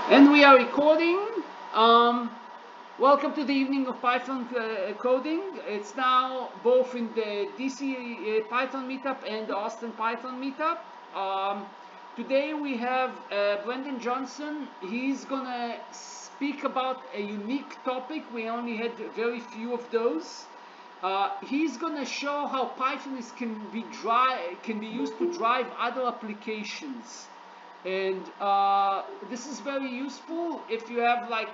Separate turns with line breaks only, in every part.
And we are recording. Welcome to the evening of Python coding. It's now both in the DC Python meetup and the Austin Python meetup. Today we have Brendan Johnson. He's gonna speak about a unique topic. We only had very few of those. He's gonna show how Python can be used to drive other applications. And this is very useful if you have like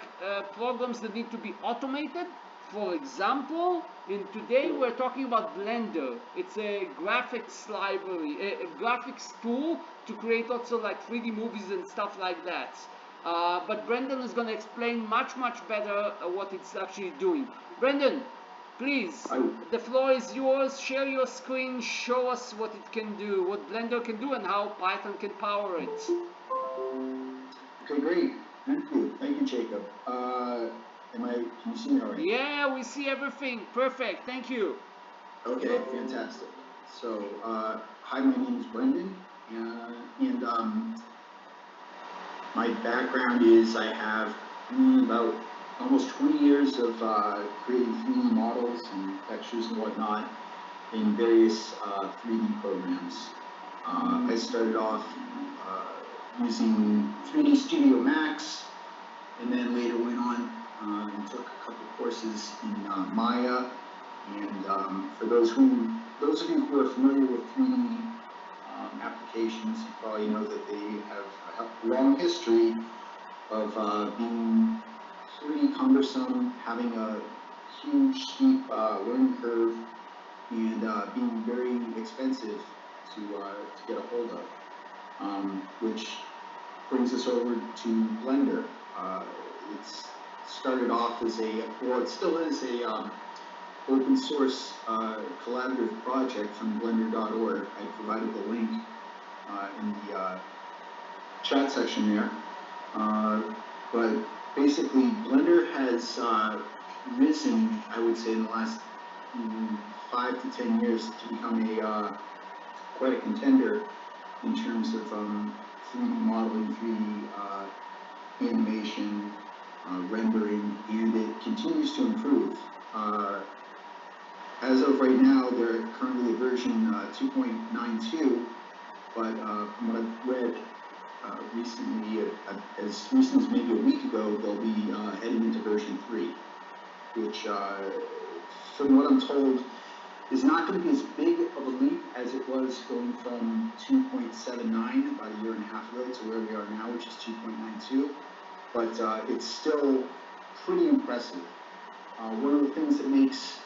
programs that need to be automated. For example, today we're talking about Blender. It's a graphics library, a graphics tool to create also like 3D movies and stuff like that. But Brendan is going to explain much better what it's actually doing. Brendan, please, the floor is yours. Share your screen, show us what it can do, what Blender can do, and how Python can power it.
Okay, great. Thank you, Jacob. Can you see me all right?
Yeah, we see everything. Perfect. Thank you.
Okay, fantastic. So, hi, my name is Brendan, and my background is I have about almost 20 years of creating 3D models and textures and whatnot in various 3D programs. I started off using 3D Studio Max, and then later went on and took a couple courses in Maya. And for those of you who are familiar with 3D applications, you probably know that they have a long history of being pretty cumbersome, having a huge, steep learning curve, and being very expensive to get a hold of, which brings us over to Blender. It's started off as it still is a open source collaborative project from blender.org. I provided the link in the chat section there. But basically, Blender has risen, I would say, in the last 5 to 10 years to become quite a contender in terms of 3D modeling, 3D animation, rendering, and it continues to improve. As of right now, they're currently at version 2.92, but from what I've read recently, as recent as maybe a week ago, they'll be heading into version 3, which, from what I'm told, is not going to be as big of a leap as it was going from 2.79 about a year and a half ago to where we are now, which is 2.92. But it's still pretty impressive. One of the things that makes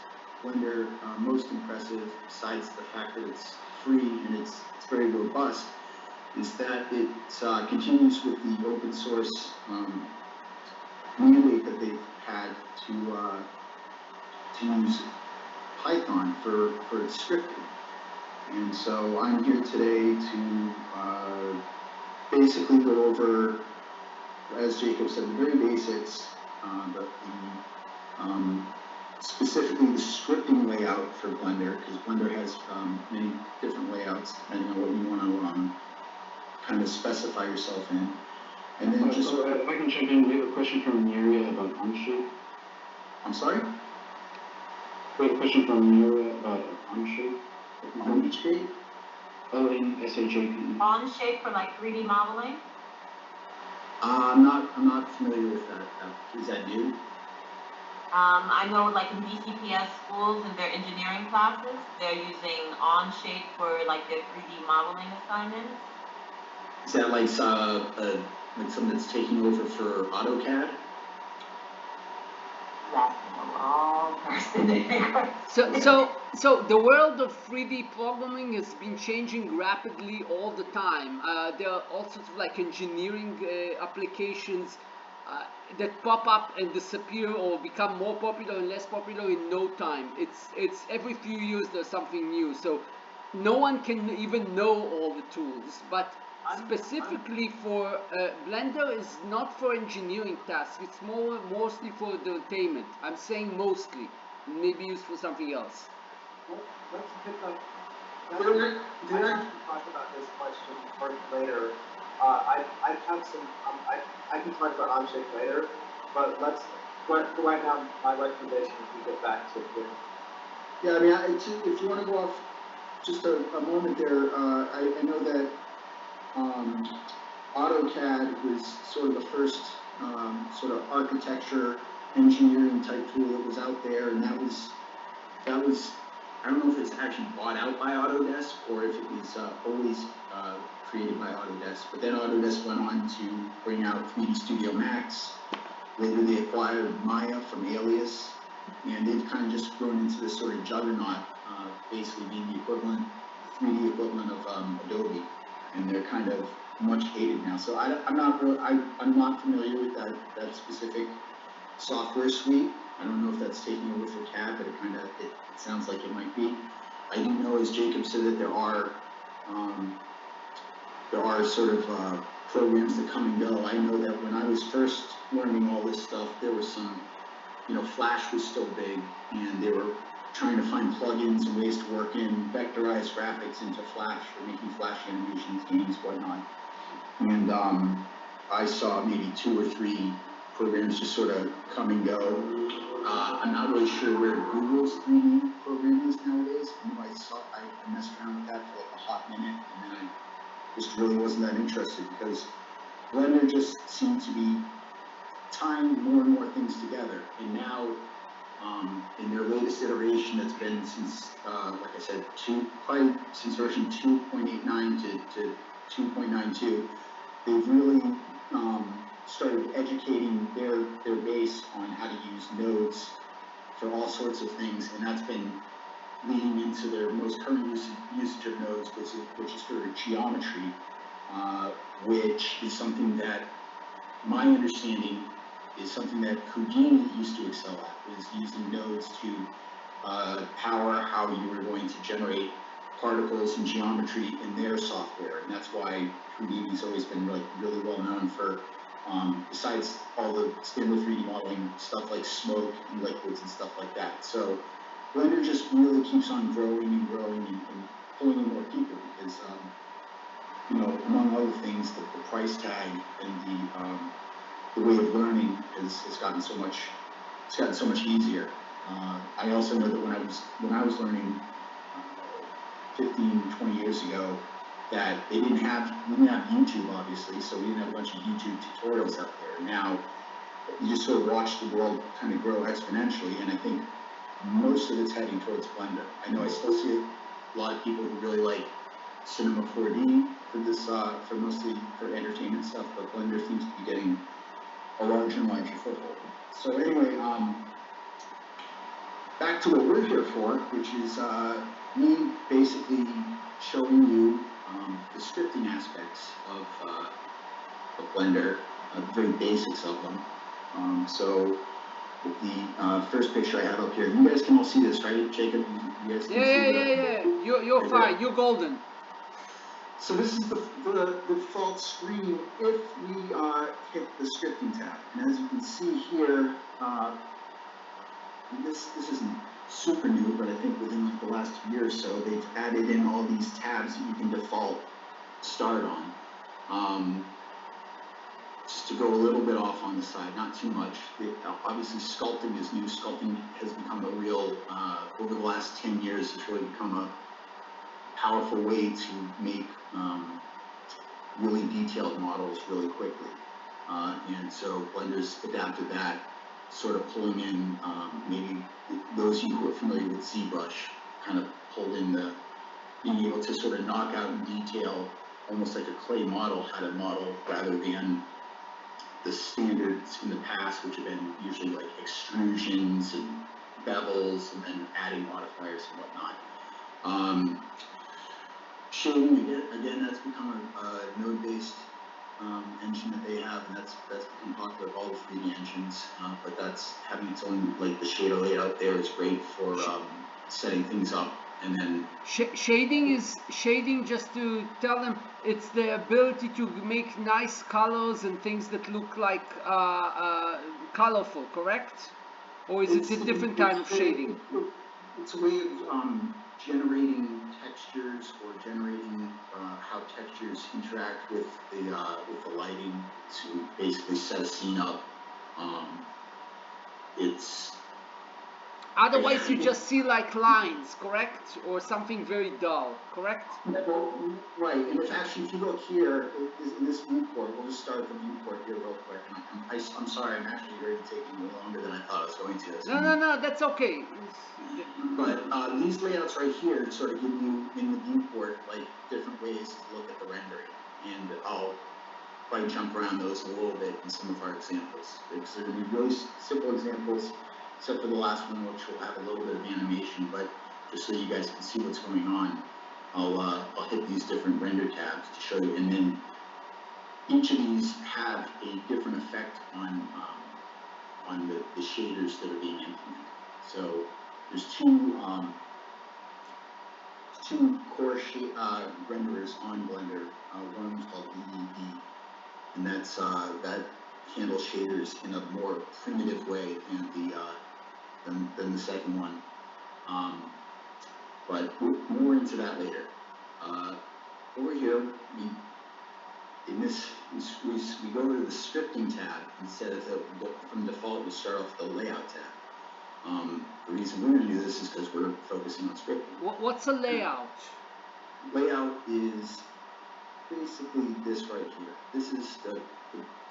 Blender most impressive, besides the fact that it's free and it's very robust, is that it continues with the open source mandate that they've had to use Python for its scripting. And so I'm here today to basically go over, as Jacob said, the very basics, but specifically the scripting layout for Blender, because Blender has many different layouts depending on what you want to kind of specify yourself in. And then just
if I can check in, we have a question from Miria about Onshape.
I'm sorry?
We have a question from Miria about Onshape.
Onshape?
O-N-S-H-A-P-E.
Onshape for like 3D modeling?
I'm not familiar with that. Is that new?
I know like in DCPS schools in their engineering classes, they're using Onshape for like their 3D modeling assignments.
Is that like something that's taking over for AutoCAD?
That's the wrong person.
So the world of 3D programming has been changing rapidly all the time. There are all sorts of like engineering applications that pop up and disappear or become more popular and less popular in no time. It's every few years there's something new. So no one can even know all the tools, but specifically for Blender is not for engineering tasks. It's mostly for entertainment. I'm saying mostly. Maybe used for something else.
Well, let's pick up. Let's talk about this question later. I have some. I can talk about on-shape later, but for right now, my recommendation is we get back to it.
Yeah, I mean, if you want to go off just a moment there, I know that AutoCAD was sort of the first sort of architecture engineering type tool that was out there, and that was I don't know if it's actually bought out by Autodesk or if it was always created by Autodesk. But then Autodesk went on to bring out 3D Studio Max. Later they acquired Maya from Alias, and they've kind of just grown into this sort of juggernaut, basically being the equivalent, 3D equivalent of Adobe, and they're kind of much hated now. So I'm not familiar with that specific software suite. I don't know if that's taking over for CAD, but it sounds like it might be. I do know, as Jacob said, that there are sort of programs that come and go. I know that when I was first learning all this stuff, there was some, Flash was still big, and they were trying to find plugins and ways to work in vectorized graphics into Flash for making Flash animations, games, whatnot. And I saw maybe 2 or 3 programs just sort of come and go. I'm not really sure where Google's 3D program is nowadays. I messed around with that for like a hot minute, and then I just really wasn't that interested because Blender just seemed to be tying more and more things together. And now, in their latest iteration, that's been since, like I said, probably since version 2.89 to 2.92, they've really started educating their base on how to use nodes for all sorts of things, and that's been leading into their most current usage of nodes, which is for geometry, which is something that, my understanding, is something that Houdini used to excel at, was using nodes to power how you were going to generate particles and geometry in their software, and that's why Houdini's always been really well known for, besides all the standard 3D modeling stuff like smoke and liquids and stuff like that. So Blender just really keeps on growing and growing and pulling in more people because, among other things, the price tag and the way of learning has gotten so much easier. I also know that when I was learning 15, 20 years ago, that we didn't have YouTube, obviously, so we didn't have a bunch of YouTube tutorials out there. Now, you just sort of watch the world kind of grow exponentially, and I think most of it's heading towards Blender. I know I still see a lot of people who really like Cinema 4D for mostly for entertainment stuff, but Blender seems to be getting a larger and larger foothold. So anyway, back to what we're here for, which is me basically showing you the scripting aspects of Blender, the very basics of them. So with the first picture I have up here, you guys can all see this, right, Jacob? You guys can see
Yeah. You're fine. You're golden.
So this is the default screen if we hit the scripting tab. And as you can see here, this isn't super new, but I think within like the last year or so, they've added in all these tabs that you can default start on. Just to go a little bit off on the side, not too much. Obviously, sculpting is new. Sculpting has become a real, over the last 10 years, it's really become a powerful way to make really detailed models really quickly. And so Blender's adapted that, sort of pulling in, maybe those of you who are familiar with ZBrush, kind of pulled in being able to sort of knock out in detail, almost like a clay model, how to model, rather than the standards in the past, which have been usually like extrusions and bevels, and then adding modifiers and whatnot. Shading, again, that's become a node-based engine that they have, and that's become popular with all the 3D engines. But that's having its own, like the shader layout there is great for setting things up. And then
shading, just to tell them, it's the ability to make nice colors and things that look like colorful, correct? Or is it a different type of shading?
It's a way of generating textures or generating how textures interact with the lighting to basically set a scene up. It's
Otherwise, you just see like lines, correct? Or something very dull, correct?
well, right. And if actually, if you look here in this viewport, we'll just start at the viewport here real quick. And I'm sorry, I'm actually already taking longer than I thought I was going to.
No, that's okay.
But these layouts right here sort of give you in the viewport like different ways to look at the rendering, and I'll probably jump around those a little bit in some of our examples because they're going to be really simple examples, except for the last one, which will have a little bit of animation. But just so you guys can see what's going on, I'll hit these different render tabs to show you, and then each of these have a different effect on the shaders that are being implemented. So there's two core renderers on Blender. One is called EEV, and that's that handles shaders in a more primitive way than the second one. But more into that later. Over here, we go to the scripting tab instead of from default we start off with the layout tab. The reason we're going to do this is because we're focusing on scripting.
What's a layout?
Layout is basically this right here. This is the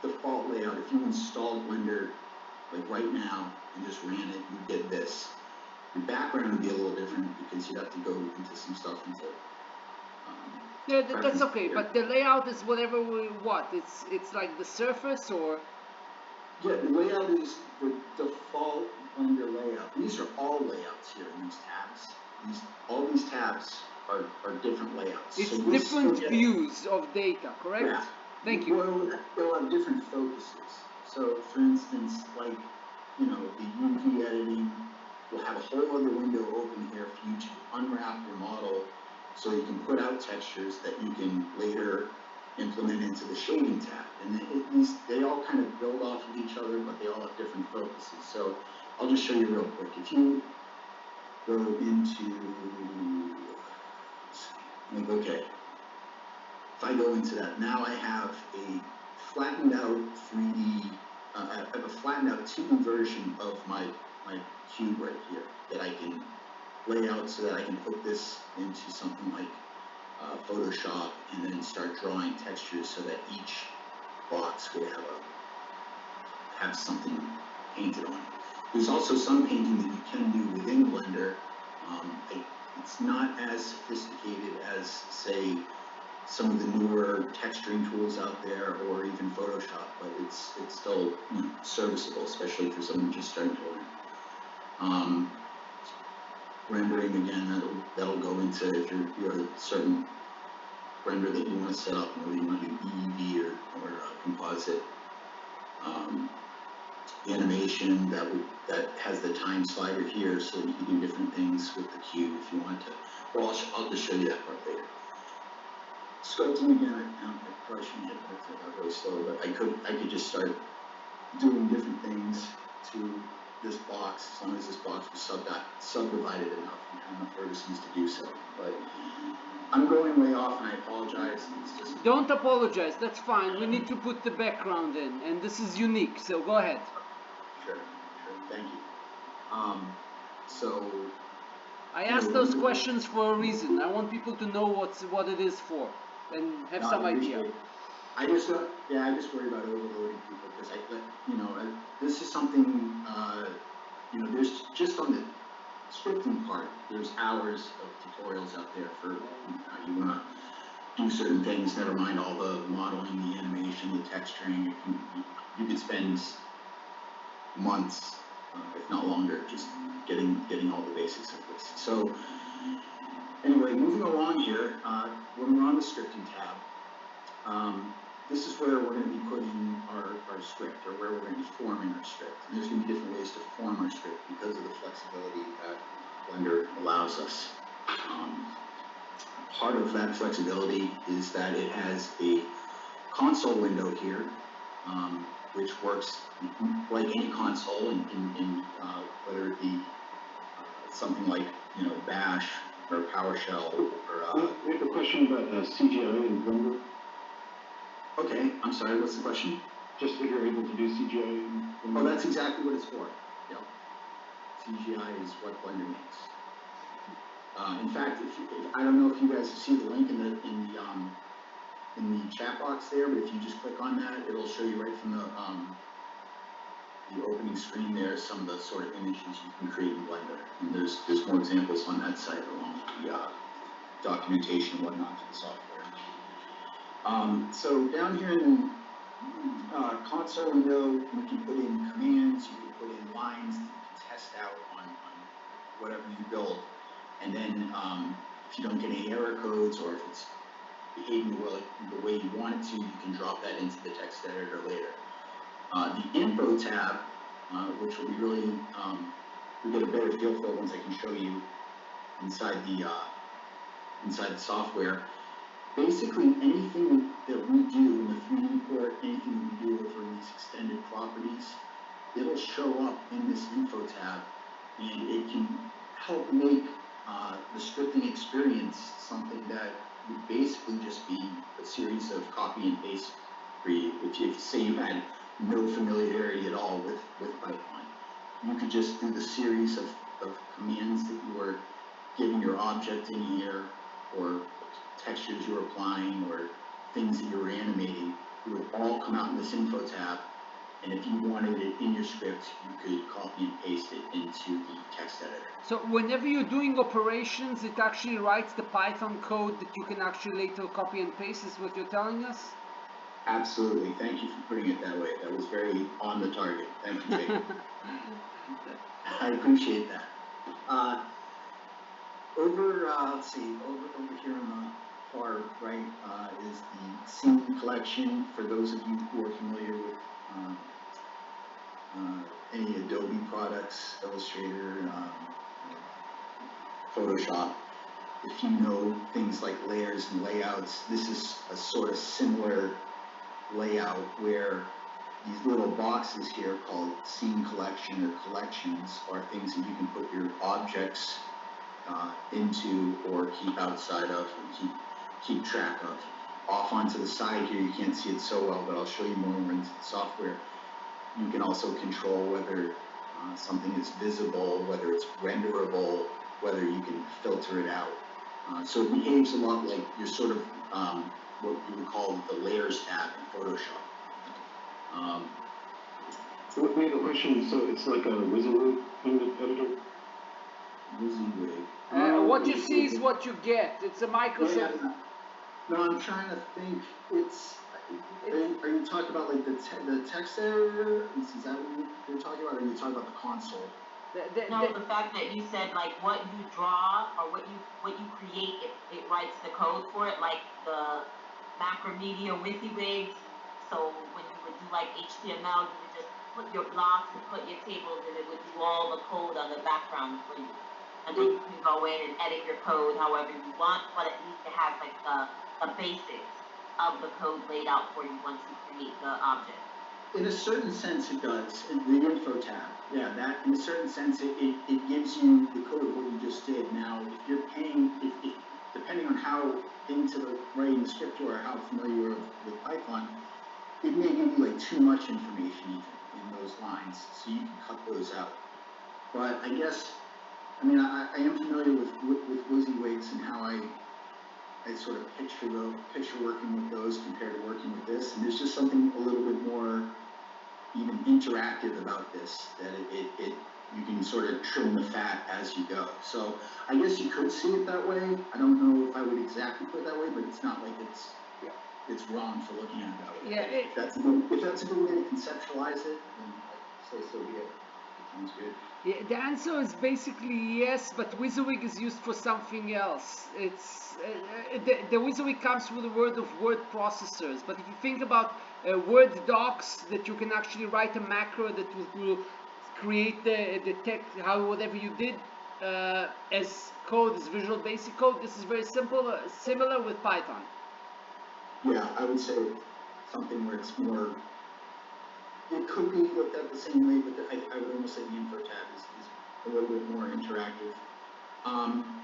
default layout. If you installed Blender like right now and just ran it, you get this. Your background would be a little different because you'd have to go into some stuff into.
Yeah, that's okay. Here. But the layout is whatever we want. It's like the surface, or.
Yeah, the layout is the default Blender layout. These are all layouts here in these tabs. All these tabs are different layouts.
It's
so
different views of data, correct?
Yeah.
Thank you.
Well, they'll have different focuses. So, for instance, like, the UV editing will have a whole other window open here for you to unwrap your model so you can put out textures that you can later implement into the shading tab. And they all kind of build off of each other, but they all have different focuses. So I'll just show you real quick. If you go into, okay, if I go into that, now I have a flattened out 3D, I have a flattened out 2D version of my cube right here that I can lay out so that I can put this into something like Photoshop and then start drawing textures so that each box would have something painted on it. There's also some painting that you can do within Blender. It's not as sophisticated as, say, some of the newer texturing tools out there, or even Photoshop, but it's still serviceable, especially for someone just starting to learn. Rendering again, that'll go into if you're a certain render that you want to set up, whether you want to do EEV or composite. Animation that has the time slider here, so you can do different things with the cube if you want to. Well, I'll just show you that part later. Sculpting again, I probably shouldn't hit that really slow, but I could just start doing different things to this box as long as this box was subdivided enough and had enough vertices to do so. But I'm going way off, and I apologize. It's just
don't apologize. That's fine. We need to put the background in, and this is unique. So go ahead.
Sure. Thank you. So
I asked those questions for a reason. I want people to know what it is for and have some idea.
I just worry about overloading people because this is something there's just on the scripting part. There's hours of tutorials out there for how you want to do certain things. Never mind all the modeling, the animation, the texturing. You could spend months, if not longer, just getting all the basics of this. So anyway, moving along here, when we're on the scripting tab, this is where we're going to be putting our script, or where we're going to be forming our script. And there's going to be different ways to form our script because of the flexibility that Blender allows us. Part of that flexibility is that it has a console window here, which works like any console in whether it be something like Bash or PowerShell or.
We have a question about CGI and Blender.
Okay, I'm sorry. What's the question?
Just if you're able to do CGI and Blender.
Oh, that's exactly what it's for. Yep. CGI is what Blender makes. In fact, I don't know if you guys have seen the link in the chat box there, but if you just click on that, it'll show you right from the opening screen there some of the sort of images you can create in Blender. And there's more examples on that site along with the documentation and whatnot for the software. So down here in the console window, you can put in commands, you can put in lines that you can test out on whatever you build. And then if you don't get any error codes or if it's behaving the way you want it to, you can drop that into the text editor later. The info tab, which will be really, you'll get a better feel for it once I can show you inside the software. Basically, anything that we do in the 3D port, anything that we do over these extended properties, it'll show up in this info tab, and it can help make the scripting experience something that would basically just be a series of copy and paste for you. If you say you had no familiarity at all with Python, you could just do the series of commands that you were giving your object in here, or textures you're applying, or things that you're animating. It would all come out in this info tab, and if you wanted it in your script, you could copy and paste it into the text editor.
So whenever you're doing operations, it actually writes the Python code that you can actually later copy and paste, is what you're telling us?
Absolutely. Thank you for putting it that way. That was very on the target. Thank you, Jake. I appreciate that. Let's see, over here on the far right is the scene collection. For those of you who are familiar with any Adobe products, Illustrator, Photoshop, if you know things like layers and layouts, this is a sort of similar layout where these little boxes here called scene collection or collections are things that you can put your objects into or keep outside of and keep track of. Off onto the side here, you can't see it so well, but I'll show you more when we're into the software. You can also control whether something is visible, whether it's renderable, whether you can filter it out. So it behaves a lot like your sort of what you would call the layers tab in Photoshop.
So we have a question. So it's like a WYSIWYG kind of editor.
WYSIWYG.
What you see is what you get. It's a Microsoft.
Yeah. No, I'm trying to think. Are you talking about like the text editor? Is that what you're talking about, or are you talking about the console?
No, the fact that you said like what you draw or what you create, it writes the code for it, like the Macromedia WYSIWYGs. So when you would do like HTML, you would just put your blocks and put your tables, and it would do all the code on the background for you. And then you can go in and edit your code however you want, but at least it has like the basics of the code laid out for you once you create the object.
In a certain sense, it does. In the info tab, yeah, that in a certain sense, it gives you the code of what you just did. Now, if you're paying, if depending on how into the writing the script or how familiar you are with Python, it may give you like too much information even in those lines, so you can cut those out. But I guess, I mean, I am familiar with WYSIWYGs and how I sort of picture working with those compared to working with this, and there's just something a little bit more even interactive about this, that you can sort of trim the fat as you go. So I guess you could see it that way. I don't know if I would exactly put it that way, but it's not like it's wrong for looking at it that way.
Yeah,
if that's a good way to conceptualize it, then I'd say so be it. Sounds good.
Yeah, the answer is basically yes, but WYSIWYG is used for something else. It's the WYSIWYG comes with a word processors. But if you think about Word docs, that you can actually write a macro that will create the text, whatever you did as code, as Visual Basic code. This is very simple, similar with Python.
Yeah, I would say something where it's more. It could be looked at the same way, but I would almost say the info tab is a little bit more interactive.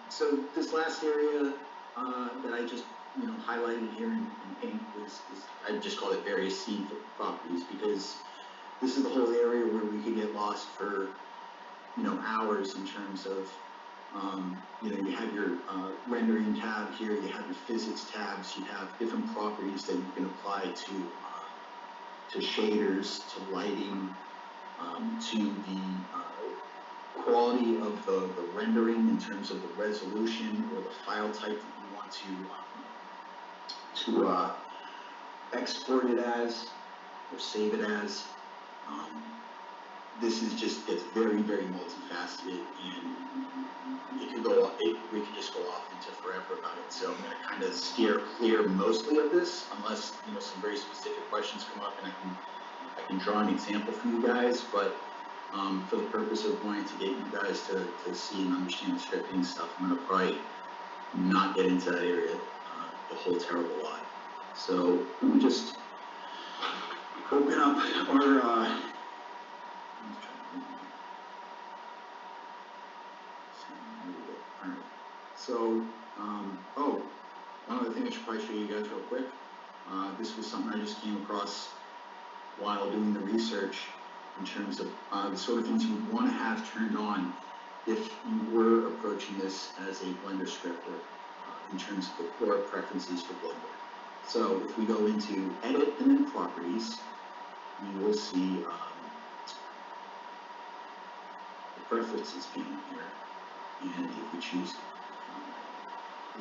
So this last area that I just highlighted here in pink is I just call it various scene properties, because this is the whole area where we could get lost for hours in terms of you have your rendering tab here, you have your physics tabs, you have different properties that you can apply to shaders, to lighting, to the quality of the rendering in terms of the resolution or the file type that you want to export it as or save it as. This is just, it's very, very multifaceted, and we could just go off into forever about it. So I'm going to kind of steer clear mostly of this, unless some very specific questions come up and I can draw an example for you guys. But for the purpose of wanting to get you guys to see and understand the scripting stuff, I'm going to probably not get into that area a whole terrible lot. So let me just open up our So, one other thing I should probably show you guys real quick. This was something I just came across while doing the research in terms of the sort of things you would want to have turned on if you were approaching this as a Blender scripter in terms of the core preferences for Blender. So if we go into Edit and then Properties, you will see the Preferences panel here. And if we choose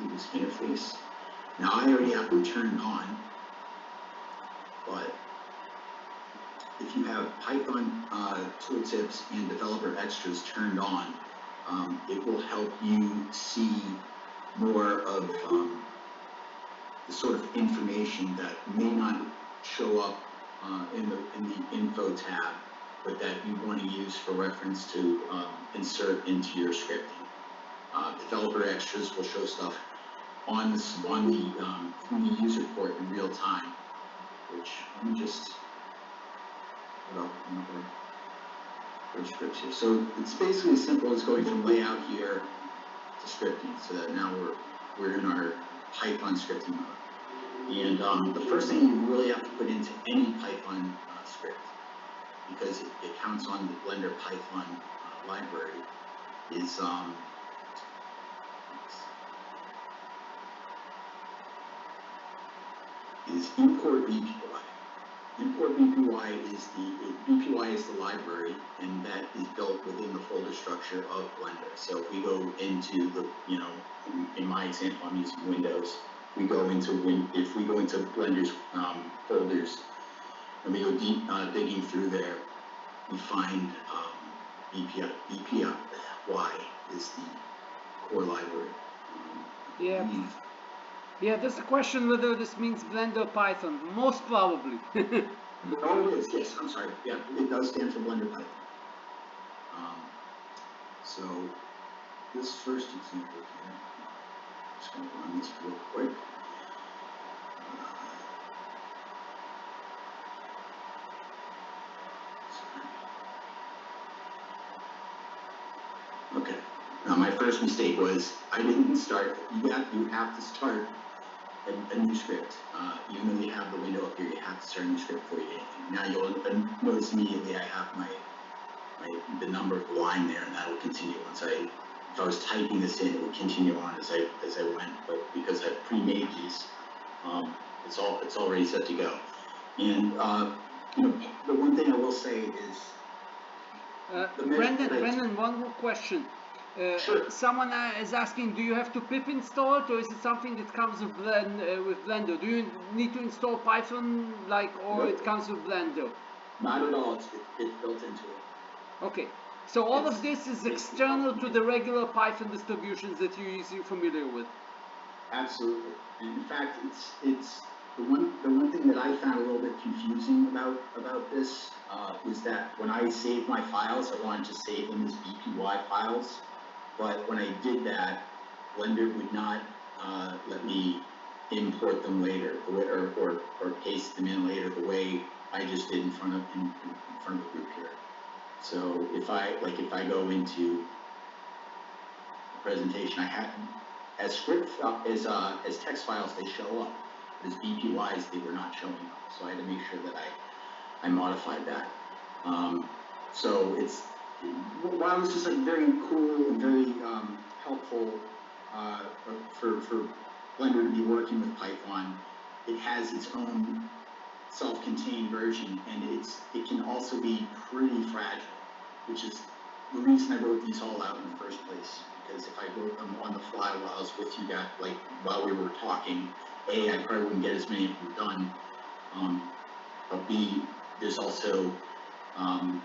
use interface. Now I already have them turned on, but if you have Python tooltips and developer extras turned on, it will help you see more of the sort of information that may not show up in the info tab, but that you want to use for reference to insert into your scripting. Developer extras will show stuff on the 3D user port in real time, which let me just put up another scripts here. So it's basically as simple as going from layout here to scripting, so that now we're in our Python scripting mode. And the first thing you really have to put into any Python script, because it counts on the Blender Python library, is import BPY. Import BPY is the library, and that is built within the folder structure of Blender. So if we go into the, in my example, I'm using Windows. If we go into Blender's folders, and we go deep digging through there, we find BPY is the core library.
Yeah, there's a question whether this means Blender Python. Most probably.
Oh, it is. Yes, I'm sorry. Yeah, it does stand for Blender Python. So this first example here, I'm just going to run this real quick. Okay. Now my first mistake was I didn't start. You have to start a new script. Even though you have the window up here, you have to start a new script before you do anything. Now you'll notice immediately I have the number of the line there, and that will continue once if I was typing this in, it would continue on as I went. But because I've pre-made these, it's already set to go. And the one thing I will say is,
Brendan, one more question.
Sure.
Someone is asking, do you have to pip install it, or is it something that comes with Blender? Do you need to install Python, or it comes with Blender?
Not at all. It's built into it.
Okay. So all of this is external to the regular Python distributions that you're familiar with.
Absolutely. And in fact, it's the one thing that I found a little bit confusing about this was that when I saved my files, I wanted to save them as BPY files. But when I did that, Blender would not let me import them later, or paste them in later the way I just did in front of the group here. So if I go into presentation, I had as as text files they show up, but as BPYs they were not showing up. So I had to make sure that I modified that. So while this is like very cool and very helpful for Blender to be working with Python, it has its own self-contained version, and it can also be pretty fragile, which is the reason I wrote these all out in the first place. Because if I wrote them on the fly while I was with you guys, like while we were talking, A, I probably wouldn't get as many of them done. But B, there's also I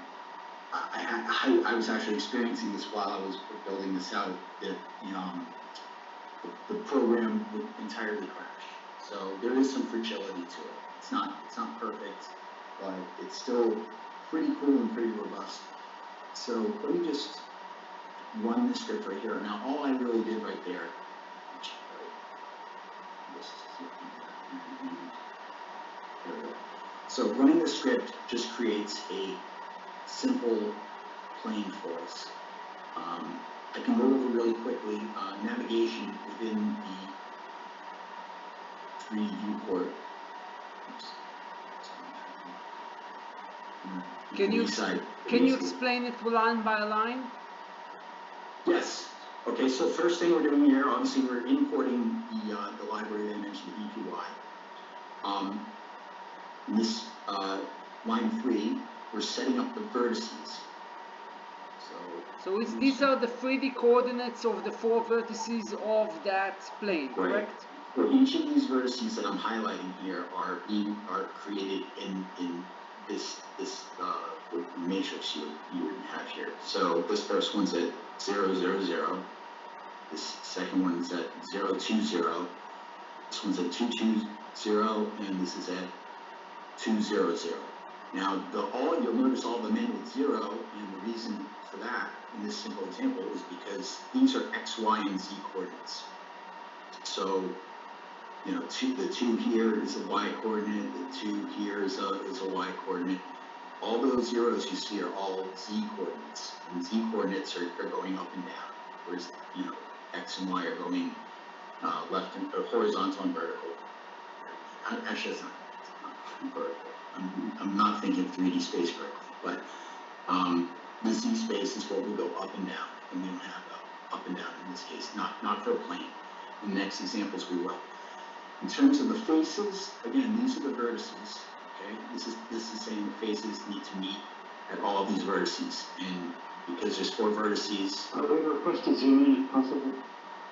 was actually experiencing this while I was building this out, that the program would entirely crash. So there is some fragility to it. It's not perfect, but it's still pretty cool and pretty robust. So let me just run the script right here. Now all I really did right there, so running the script just creates a simple plane for us. I can go over really quickly navigation within the 3D viewport.
Can you explain it line by line?
Yes. Okay, so first thing we're doing here, obviously we're importing the library that I mentioned, the EPY. In this line 3, we're setting up the vertices.
So these are the 3D coordinates of the 4 vertices of that plane, correct?
Right. So each of these vertices that I'm highlighting here are created in this matrix you would have here. So this first one's at 0, 0, 0. This second one's at 0, 2, 0. This one's at 2, 2, 0, and this is at 2, 0, 0. Now, you'll notice all the men with 0, and the reason for that in this simple example is because these are X, Y, and Z coordinates. So, the 2 here is a Y coordinate, the 2 here is a Y coordinate. All those zeros you see are all Z coordinates, and Z coordinates are going up and down, whereas X and Y are going left and horizontal and vertical. Actually, it's not vertical. I'm not thinking 3D space correctly, but the Z space is what will go up and down, and we don't have up and down in this case, not for a plane. In the next examples we will. In terms of the faces, again, these are the vertices. Okay, this is saying the faces need to meet at all of these vertices, and because there's 4 vertices.
I would request to zoom in if possible.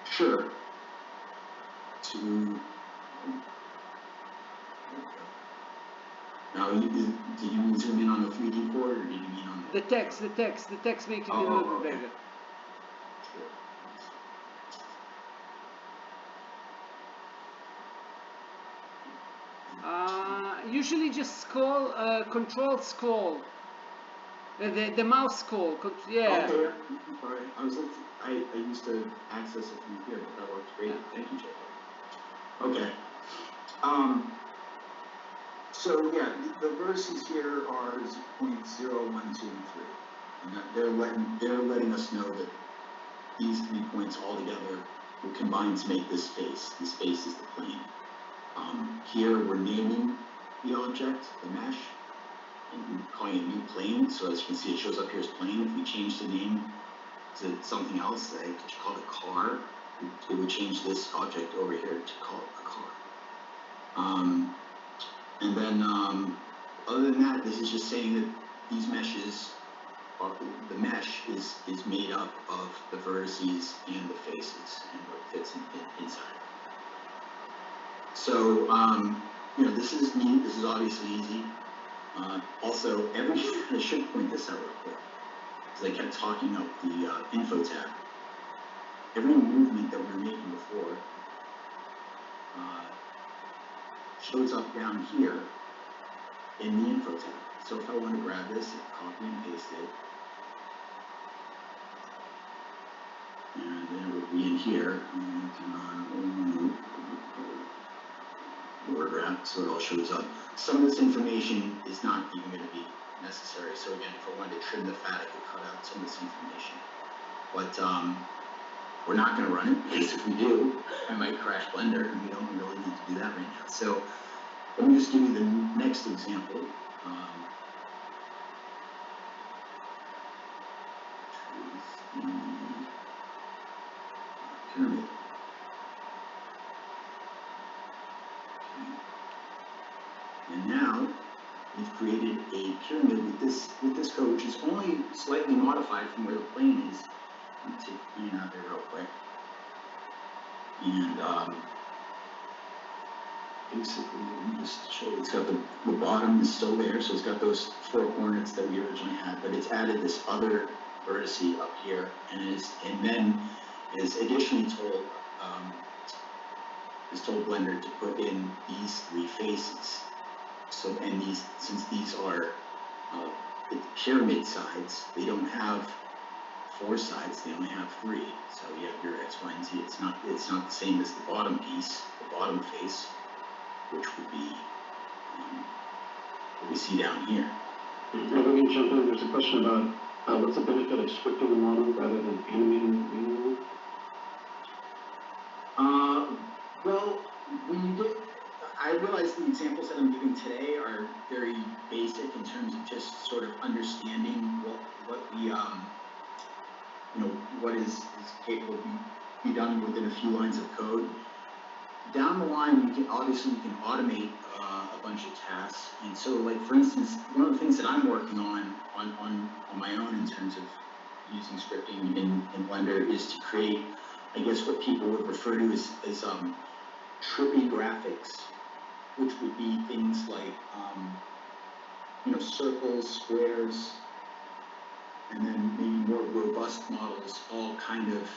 Sure. Now, did you mean zoom in on the 3D board, or did you mean on
the text? The text makes it a little bit bigger. Usually just scroll, control scroll. The mouse scroll, yeah.
Okay, sorry. I used to access it from here, but that works great. Yeah. Thank you, Jacob. Okay. So yeah, the vertices here are points 0, 1, 2, and 3. And they're letting us know that these 3 points all together will combine to make this face. This face is the plane. Here we're naming the object, the mesh, and calling it new plane. So as you can see, it shows up here as plane. If we change the name to something else, like to call it car, it would change this object over here to call it a car. And then, other than that, this is just saying that these meshes, the mesh is made up of the vertices and the faces and what fits inside. So, this is neat. This is obviously easy. Also, I should point this out real quick, because I kept talking up the info tab. Every movement that we were making before shows up down here in the info tab. So if I want to grab this and copy and paste it, and then it would be in here, word wrap, so it all shows up. Some of this information is not even going to be necessary. So again, if I wanted to trim the fat, I could cut out some of this information. But we're not going to run it, because if we do, I might crash Blender, and we don't really need to do that right now. So let me just give you the next example. Pyramid. Okay. And now we've created a pyramid with this code, which is only slightly modified from where the plane is. Let me take the plane out there real quick. And basically, let me just show you, it's got the bottom is still there, so it's got those 4 coordinates that we originally had, but it's added this other vertice up here, and then is additionally told Blender to put in these 3 faces. So, and since these are the pyramid sides, they don't have 4 sides, they only have 3. So you have your X, Y, and Z. It's not the same as the bottom piece, the bottom face, which would be what we see down here.
Let me jump in. There's a question about what's the benefit of scripting the model rather than animating it manually?
Well, when you get, I realize the examples that I'm giving today are very basic in terms of just sort of understanding what we what is capable of be done within a few lines of code. Down the line, you can automate a bunch of tasks. And so, like for instance, one of the things that I'm working on my own in terms of using scripting in Blender is to create, I guess, what people would refer to as Trippy Graphics, which would be things like circles, squares, and then maybe more robust models, all kind of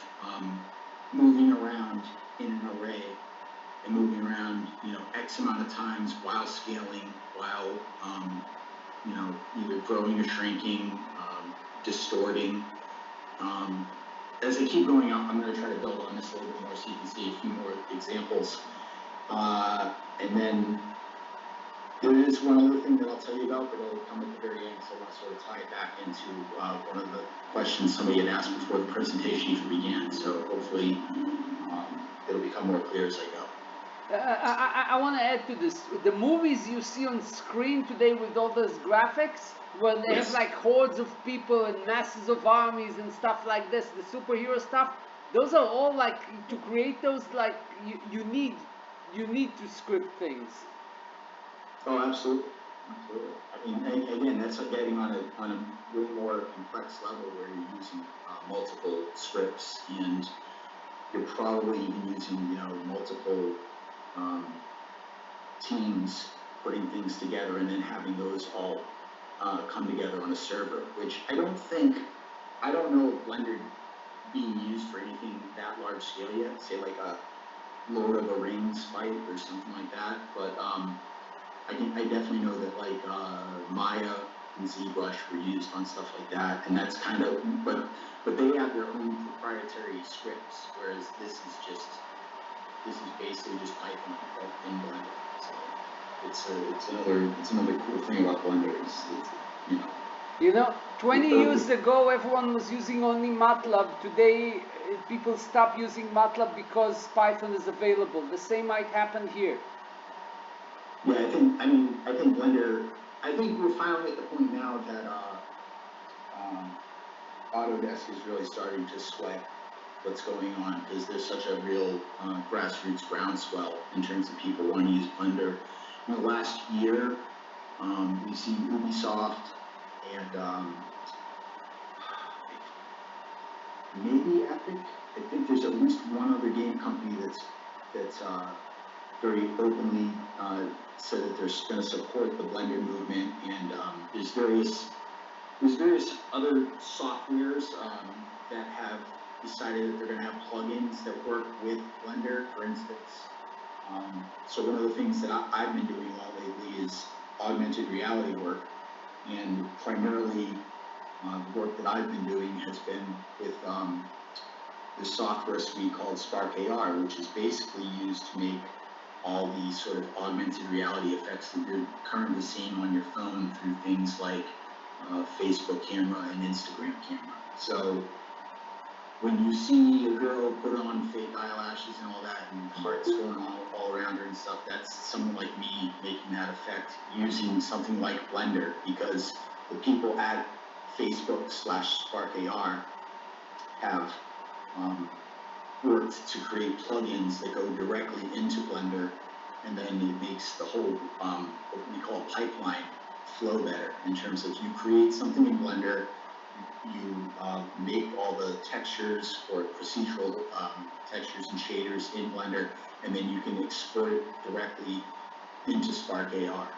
moving around in an array and moving around, X amount of times while scaling, while either growing or shrinking, distorting. As I keep going out, I'm going to try to build on this a little bit more so you can see a few more examples. And then there is one other thing that I'll tell you about, but it'll come at the very end, so I want to sort of tie it back into one of the questions somebody had asked before the presentation even began. So hopefully it'll become more clear as I go.
I want to add to this. The movies you see on screen today with all those graphics, where they have like hordes of people and masses of armies and stuff like this, the superhero stuff, those are all like, to create those, like, you need to script things.
Oh, absolutely. I mean, again, that's like getting on a way more complex level where you're using multiple scripts, and you're probably even using, multiple teams putting things together and then having those all come together on a server, which I don't know of Blender being used for anything that large scale yet, say like a Lord of the Rings fight or something like that, but I definitely know that like Maya and ZBrush were used on stuff like that, and that's kind of, but they have their own proprietary scripts, whereas this is basically just Python in Blender. So it's another cool thing about Blender. It's
20 years ago, everyone was using only MATLAB. Today, people stop using MATLAB because Python is available. The same might happen here.
Yeah, I think Blender, I think we're finally at the point now that Autodesk is really starting to sweat what's going on, because there's such a real grassroots groundswell in terms of people wanting to use Blender. In the last year, we've seen Ubisoft and maybe Epic. I think there's at least one other game company that's very openly said that they're going to support the Blender movement, and there's various other softwares that have decided that they're going to have plugins that work with Blender, for instance. So one of the things that I've been doing a lot lately is augmented reality work, and primarily the work that I've been doing has been with this software suite called Spark AR, which is basically used to make all these sort of augmented reality effects that you're currently seeing on your phone through things like Facebook camera and Instagram camera. So when you see a girl put on fake eyelashes and all that, and hearts going all around her and stuff, that's someone like me making that effect using something like Blender, because the people at Facebook/SparkAR have worked to create plugins that go directly into Blender, and then it makes the whole what we call pipeline flow better in terms of you create something in Blender, you make all the textures or procedural textures and shaders in Blender, and then you can export it directly into SparkAR.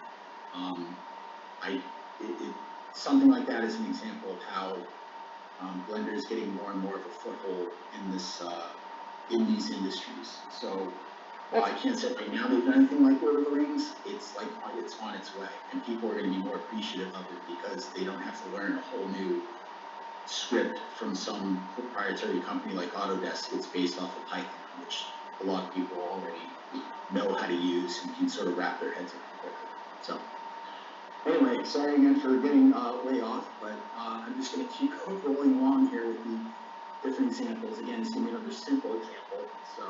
Something like that is an example of how Blender is getting more and more of a foothold in this in these industries. So while I can't say right now they've done anything like Lord of the Rings, it's like it's on its way, and people are going to be more appreciative of it because they don't have to learn a whole new script from some proprietary company like Autodesk. It's based off of Python, which a lot of people already know how to use and can sort of wrap their heads around quickly. So anyway, sorry again for getting way off, but I'm just going to keep rolling along here with the different examples. Again, it's going to be another simple example. So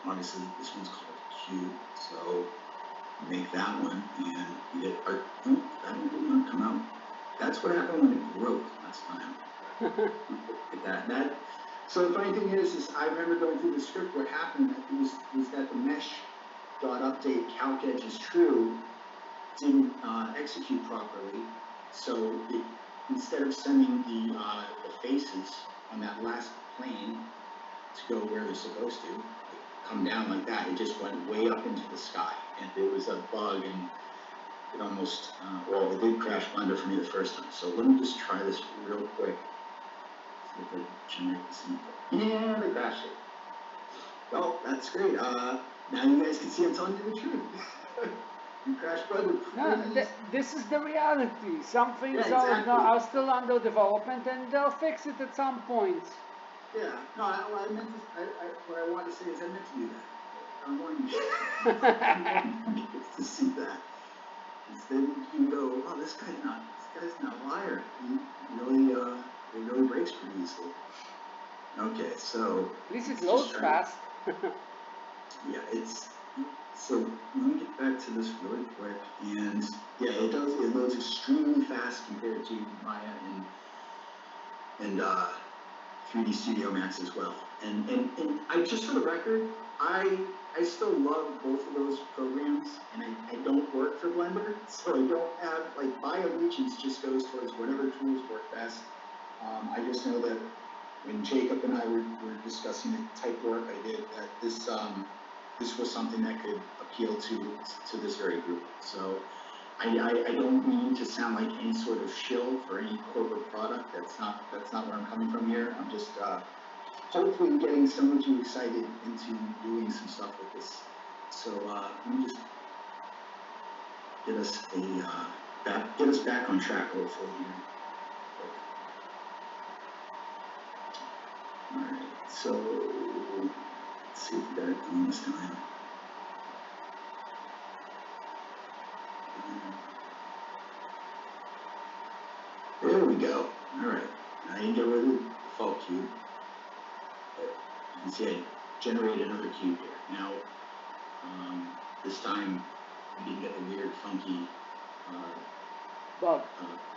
obviously this one's called Cube. So make that one, and you get that one didn't come out. That's what happened when it broke last time. Look at that. So the funny thing is I remember going through the script. What happened was that the mesh.update calc edge is true didn't execute properly. So instead of sending the faces on that last plane to go where they're supposed to, like, come down like that, it just went way up into the sky, and it was a bug, and it almost, well, it did crash Blender for me the first time. So let me just try this real quick. See if I generate the scene. Yeah, they crashed it. Well, that's great. Now you guys can see I'm telling you the truth. You crashed Blender.
No, this is the reality. Some things
exactly.
are still under development, and they'll fix it at some point.
Yeah, no, what I meant to, what I wanted to say is I meant to do that. I'm wanting you to see that. Instead, you can go, oh, this guy's not a liar. He really breaks pretty easily. Okay, so
at least it loads fast.
Yeah, so let me get back to this really quick, and yeah, it loads extremely fast compared to Maya and 3D Studio Max as well. And I just for the record, I still love both of those programs, and I don't work for Blender, so I don't have, like, my allegiance just goes towards whatever tools work best. I just know that when Jacob and I were discussing the type work I did, that this was something that could appeal to this very group. So I don't mean to sound like any sort of shill for any corporate product. That's not where I'm coming from here. I'm just hopefully getting some of you excited into doing some stuff with this. So let me just get us back on track hopefully here. All right, so let's see if we got it done this time. There we go. All right, now you can get rid of the default cube. But you can see I generated another cube here. Now, this time we didn't get the weird, funky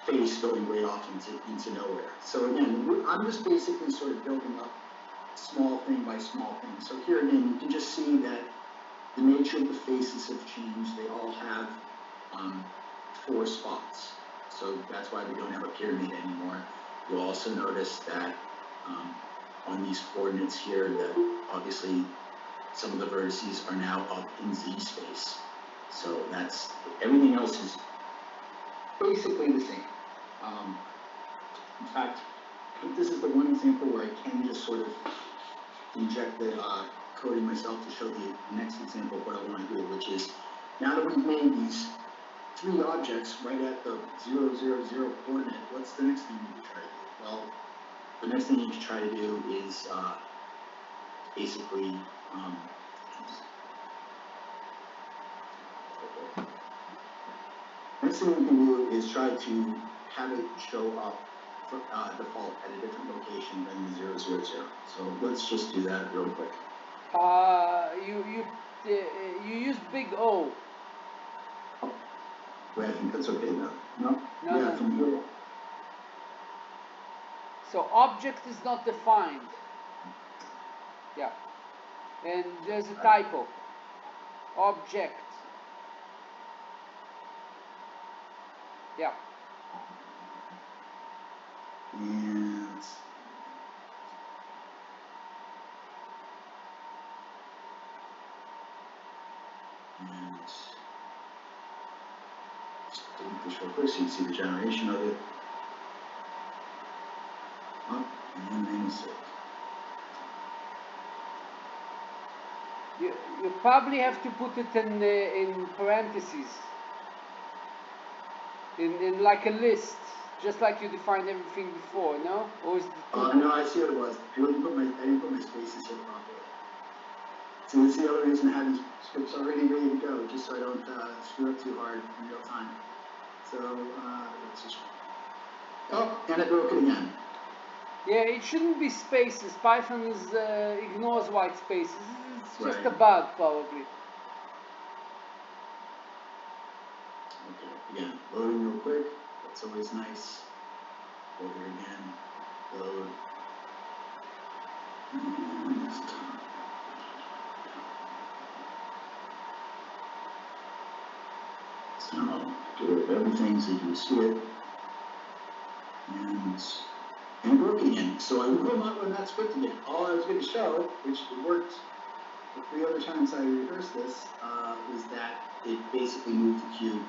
face going way off into nowhere. So again, I'm just basically sort of building up small thing by small thing. So here again, you can just see that the nature of the faces have changed. They all have 4 spots. So that's why we don't have a pyramid anymore. You'll also notice that on these coordinates here that obviously some of the vertices are now up in Z space. So that's, everything else is basically the same. In fact, I think this is the one example where I can just sort of inject the coding myself to show the next example of what I want to do, which is, now that we've made these 3 objects right at the 0, 0, 0 coordinate, what's the next thing you can try to do? Well, the next thing you can try to do is basically next thing we can do is try to have it show up default at a different location than the 000. So let's just do that real quick.
You use big O.
Wait, I think that's okay now. No?
No,
Yeah,
no.
from here.
So object is not defined. Yeah. And there's a typo. Object. Yeah.
And just delete this real quick so you can see the generation of it. Up and then save.
You probably have to put it in parentheses. In like a list, just like you defined everything before, no? Or is it
No, I see what it was. I didn't put my spaces here properly. So that's the other reason I have these scripts already ready to go, just so I don't screw up too hard in real time. So let's just. Oh, and it broke it again.
Yeah, it shouldn't be spaces. Python ignores white spaces. It's just
Right.
a bug, probably.
Okay, again, loading real quick. That's always nice. Over again, load. And this time. So I'll get rid of everything so you can see it. And it broke again. So I will not run that script again. All I was going to show, which it worked the 3 other times I reversed this, was that it basically moved the cube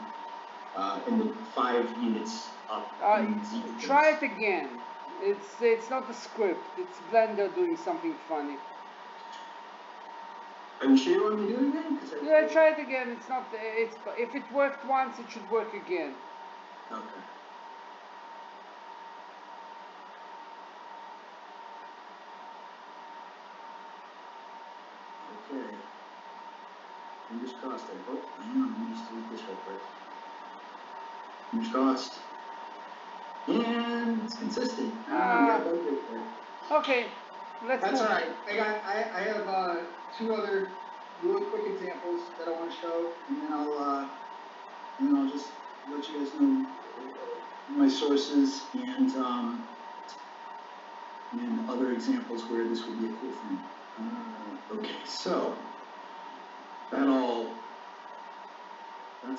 in the 5 units up in Z.
Try it again. It's not a script. It's Blender doing something funny.
Are you sure you want me to do it again?
Yeah, try it again. It's not. If it worked once, it should work again.
Okay. Okay. Fingers crossed. I hope. Hang on, let me just delete this real quick. Fingers crossed. And it's consistent.
Okay, let's
That's
move.
all right. I have 2 other really quick examples that I want to show, and then I'll just let you guys know my sources and other examples where this would be a cool thing. Okay, so that's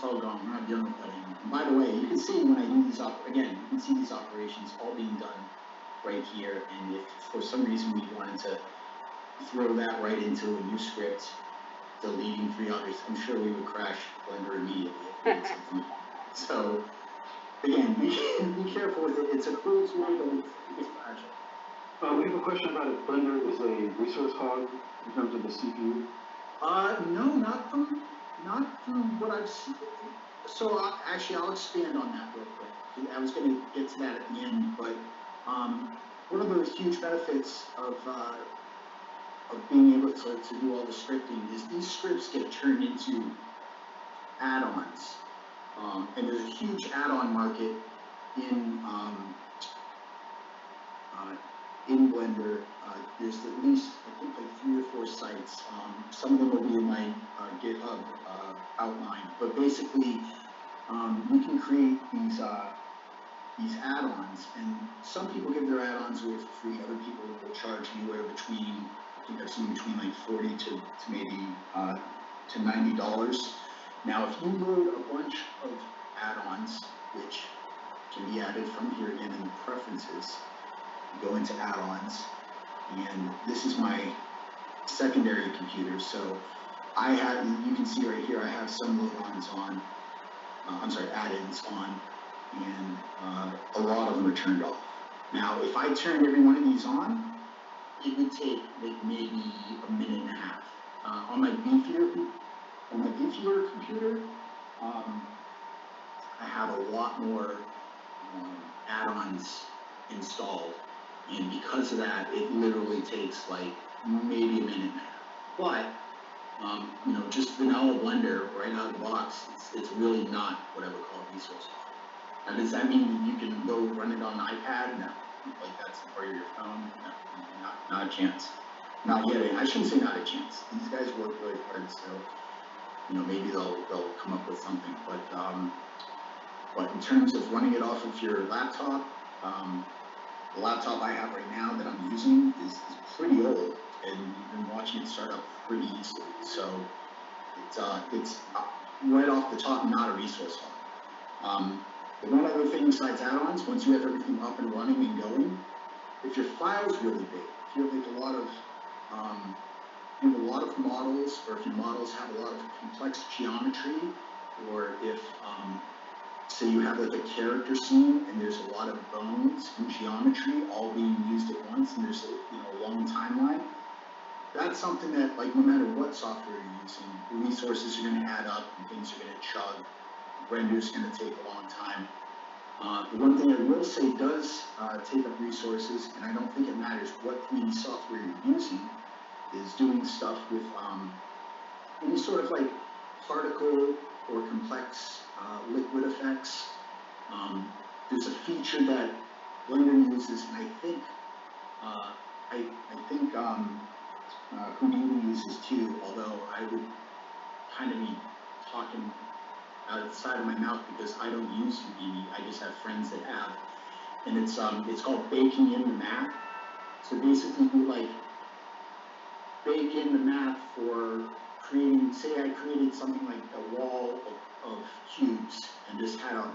all gone. We're not done with that anymore. And by the way, you can see when I do these again, you can see these operations all being done right here. And if for some reason we wanted to throw that right into a new script, deleting 3 others, I'm sure we would crash Blender immediately if we did something. So again, be careful with it. It's a cool tool, but it's fragile.
We have a question about if Blender is a resource hog in terms of the CPU.
No, not from what I've seen. So actually, I'll expand on that real quick. I was going to get to that at the end, but one of the huge benefits of being able to do all the scripting is these scripts get turned into add-ons, and there's a huge add-on market in Blender. There's at least, I think, like 3 or 4 sites. Some of them will be in my GitHub outline, but basically, you can create these add-ons, and some people give their add-ons away for free. Other people will charge anywhere between, I think I've seen between like $40 to maybe to $90. Now, if you load a bunch of add-ons, which can be added from here again in the preferences, go into add-ons, and this is my secondary computer. So I have, you can see right here, I have some load-ons on, add-ins on, and a lot of them are turned off. Now, if I turned every one of these on, it would take like maybe a minute and a half. On my beefier computer, I have a lot more add-ons installed, and because of that, it literally takes like maybe a minute and a half. But you know, just vanilla Blender right out of the box, it's really not what I would call a resource hog. Now, does that mean that you can go run it on an iPad? No. Like that's part of your phone? No, not a chance. Not yet. I shouldn't say not a chance. These guys work really hard, so maybe they'll come up with something. But in terms of running it off of your laptop, the laptop I have right now that I'm using is pretty old, and you've been watching it start up pretty easily. So it's right off the top not a resource hog. The one other thing besides add-ons, once you have everything up and running and going, if your file's really big, if you have like a lot of models, or if your models have a lot of complex geometry, or if say you have like a character scene and there's a lot of bones and geometry all being used at once, and there's a long timeline, that's something that, like, no matter what software you're using, the resources are going to add up and things are going to chug. Render's going to take a long time. The one thing I will say does take up resources, and I don't think it matters what 3D software you're using, is doing stuff with any sort of like particle or complex liquid effects. There's a feature that Blender uses, and I think Houdini uses too, although I would kind of be talking out of the side of my mouth because I don't use Houdini. I just have friends that have, and it's called baking in the math. So basically, we like bake in the math for creating. Say I created something like a wall of cubes and just had a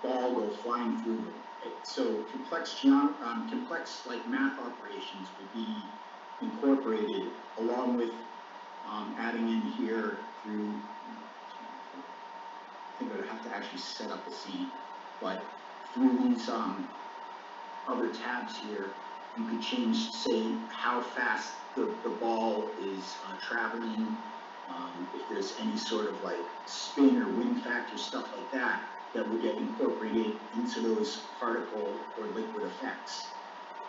ball go flying through them. So complex like math operations would be incorporated along with adding in here through. I think I would have to actually set up a scene, but through these other tabs here, you could change, say, how fast the ball is traveling, if there's any sort of like spin or wind factor, stuff like that, that would get incorporated into those particle or liquid effects.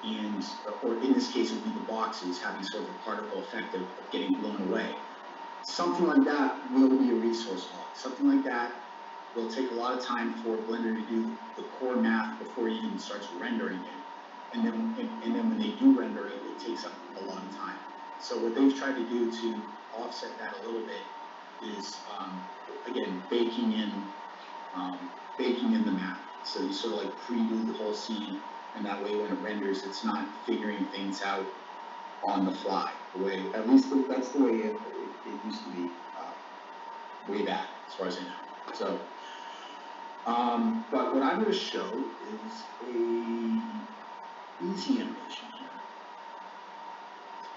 And, or in this case, it would be the boxes having sort of a particle effect of getting blown away. Something like that will be a resource hog. Something like that will take a lot of time for Blender to do the core math before it even starts rendering it. And then when they do render it, it takes up a lot of time. So what they've tried to do to offset that a little bit is, again, baking in the math. So you sort of like pre-do the whole scene, and that way when it renders, it's not figuring things out on the fly. The way, at least that's the way it used to be way back, as far as I know. So, but what I'm going to show is a easy animation here.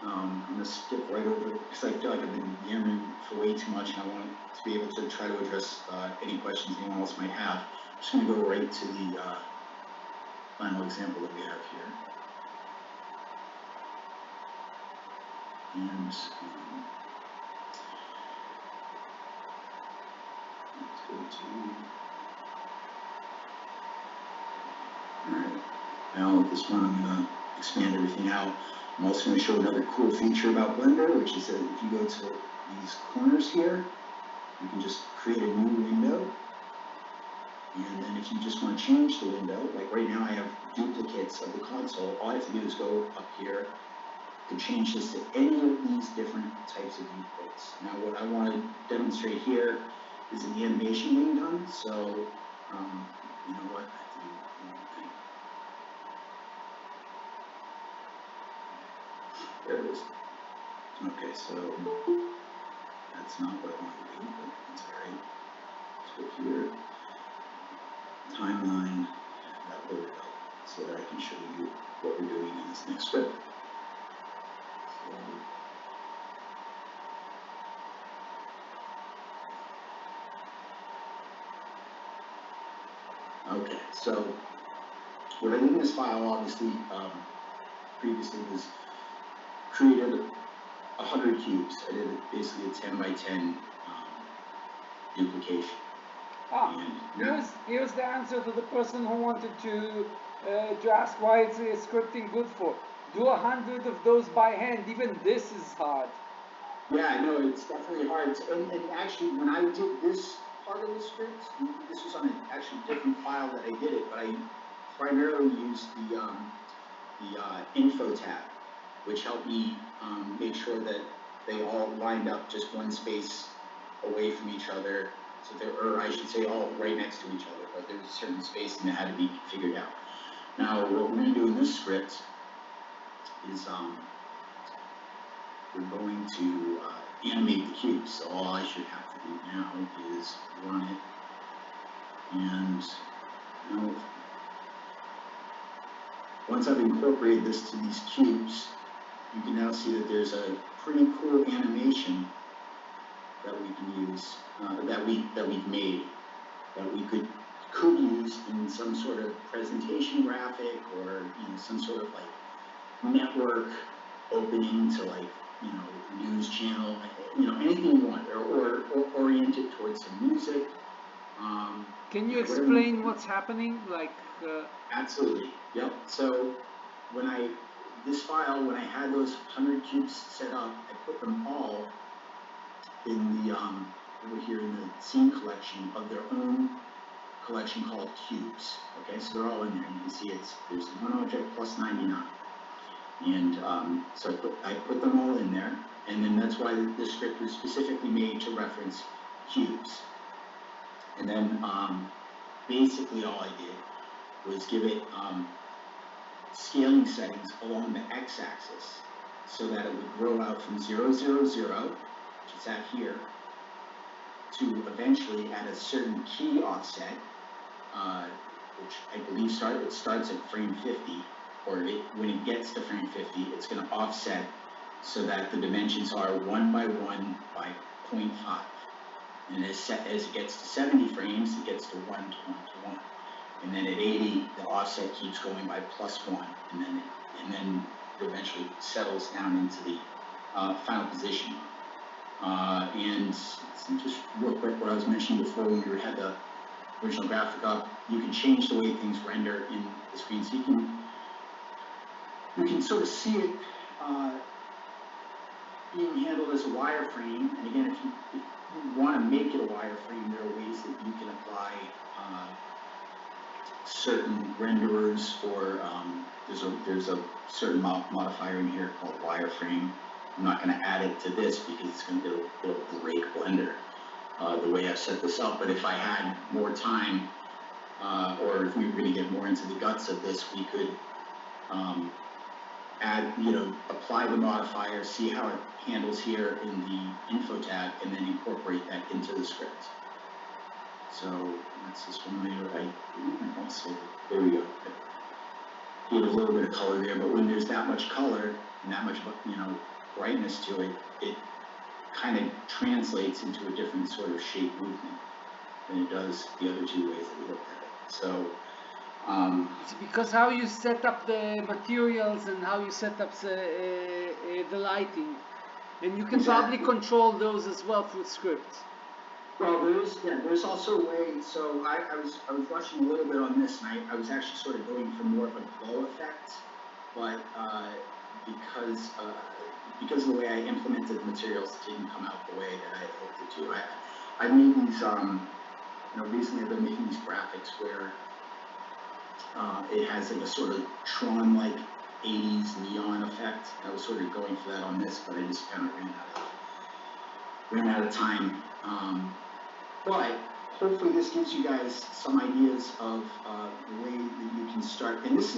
I'm going to skip right over it because I feel like I've been yammering for way too much, and I want to be able to try to address any questions anyone else might have. I'm just going to go right to the final example that we have here. And let's go to, alright, now with this one I'm going to expand everything out. I'm also going to show another cool feature about Blender, which is that if you go to these corners here, you can just create a new window. And then if you just want to change the window, like right now I have duplicates of the console, all I have to do is go up here to change this to any of these different types of viewports. Now what I want to demonstrate here is the animation being done, so you know what, I have to do one thing. There it is. Okay, so that's not what I want to do, but that's alright. Let's go here. Timeline, that loaded up so that I can show you what we're doing in this next script. Okay, so what I did in this file, obviously, previously was created 100 cubes. I did basically a 10 by 10 duplication.
Here's the answer to the person who wanted to ask why is scripting good for. Do 100 of those by hand. Even this is hard.
Yeah, no, it's definitely hard. And actually, when I did this part of the script. This was on an actually different file that I did it, but I primarily used the info tab, which helped me make sure that they all lined up just one space away from each other. So or I should say all right next to each other, but there's a certain spacing that had to be figured out. Now, what we're going to do in this script is we're going to animate the cube. So all I should have to do now is run it, and now, once I've incorporated this to these cubes, you can now see that there's a pretty cool animation that we can use, that we've made, that we could use in some sort of presentation graphic, or some sort of like network opening to, like, news channel, anything you want, or orient it towards some music.
Can you explain what's happening? Like,
Absolutely. Yep. So this file, when I had those 100 cubes set up, I put them all in the over here in the scene collection of their own collection called cubes. Okay, so they're all in there. You can see there's one object plus 99, and so I put them all in there, and then that's why the script was specifically made to reference cubes. And then basically all I did was give it scaling settings along the x-axis, so that it would grow out from 0, 0, 0, which is at here, to eventually at a certain key offset, which I believe starts at frame 50, or when it gets to frame 50, it's going to offset so that the dimensions are 1 by 1 by 0.5. And as it gets to 70 frames, it gets to 1 to 1 to 1. And then at 80, the offset keeps going by +1, and then it eventually settles down into the final position. And just real quick, what I was mentioning before, when we had the original graphic up, you can change the way things render in the screen, so you can sort of see it being handled as a wireframe. And again, if you want to make it a wireframe, there are ways that you can apply certain renderers, or there's a certain modifier in here called wireframe. I'm not going to add it to this because it's going to break Blender the way I've set this up. But if I had more time, or if we were going to get more into the guts of this, we could add, apply the modifier, see how it handles here in the info tab, and then incorporate that into the script. So that's just one layer. Also, there we go. Gave a little bit of color there, but when there's that much color and that much, brightness to it, it kind of translates into a different sort of shape movement than it does the other two ways that we looked at it. So
it's because how you set up the materials and how you set up the lighting, and you can probably control those as well through script.
Well, there's also a way. So I was rushing a little bit on this, and I was actually sort of going for more of a glow effect, but because of the way I implemented the materials, it didn't come out the way that I hoped it to. I made these, recently I've been making these graphics where it has like a sort of Tron-like 80s neon effect. I was sort of going for that on this, but I just kind of ran out of time. But hopefully this gives you guys some ideas of the way that you can start. And this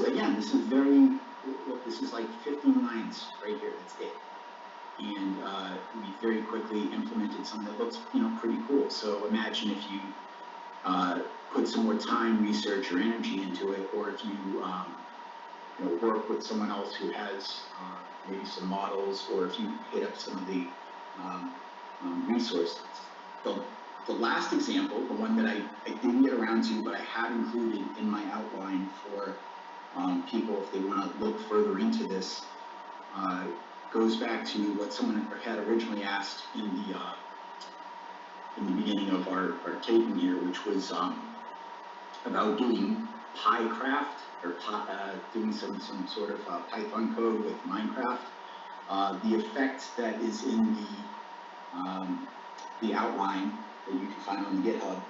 is like 15 lines right here, that's it. And we very quickly implemented something that looks, pretty cool. So imagine if you put some more time, research, or energy into it, or if you, work with someone else who has maybe some models, or if you hit up some of the resources. The last example, the one that I didn't get around to, but I have included in my outline for people if they want to look further into this, goes back to what someone had originally asked in the beginning of our taping here, which was about doing PyCraft, or doing some sort of Python code with Minecraft. The effect that is in the outline that you can find on the GitHub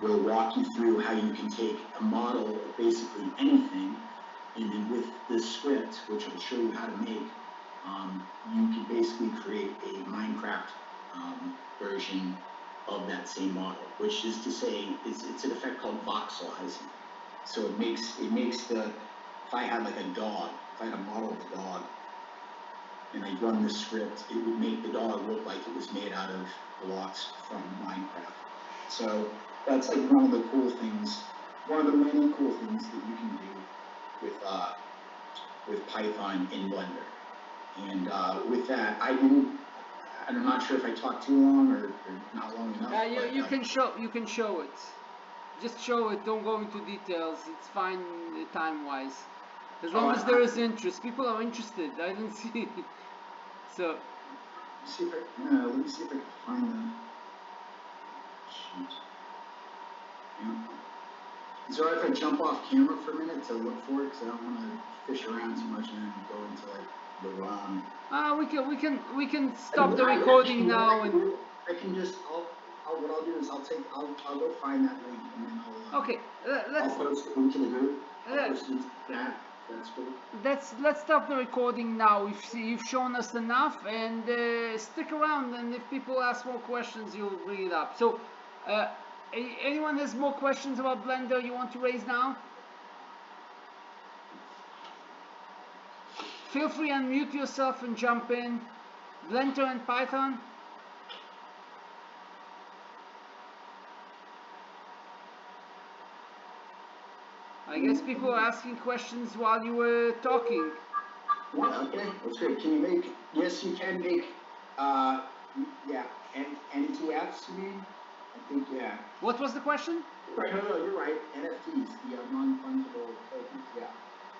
will walk you through how you can take a model of basically anything, and then with this script, which will show you how to make, you can basically create a Minecraft version of that same model, which is to say, it's an effect called voxelizing. So it makes the, if I had like a dog, if I had a model of a dog, and I run this script, it would make the dog look like it was made out of blocks from Minecraft. So that's like one of the cool things, one of the many cool things that you can do with Python in Blender. And with that, I'm not sure if I talked too long or not long enough.
You can show it. Just show it. Don't go into details. It's fine time-wise. As long as there is interest, people are interested. I don't see. So.
Let me see if I can find the. Shoot. Yeah. Is it alright if I jump off camera for a minute to look for it? Because I don't want to fish around too much and then go into like the wrong.
We can stop the recording now and.
I can just what I'll do is I'll go find that link and then I'll.
Okay.
I'll post it into the group. I'll post it into that. That's cool.
Let's stop the recording now. You've shown us enough, and stick around. And if people ask more questions, you'll bring it up. So, anyone has more questions about Blender you want to raise now? Feel free to unmute yourself and jump in. Blender and Python. I guess people are asking questions while you were talking.
Yeah, okay, that's great. Can you make, yes, you can make, yeah, NTFs, you mean? I think, yeah.
What was the question?
Right, no, you're right. NFTs, the non-fungible tokens, yeah.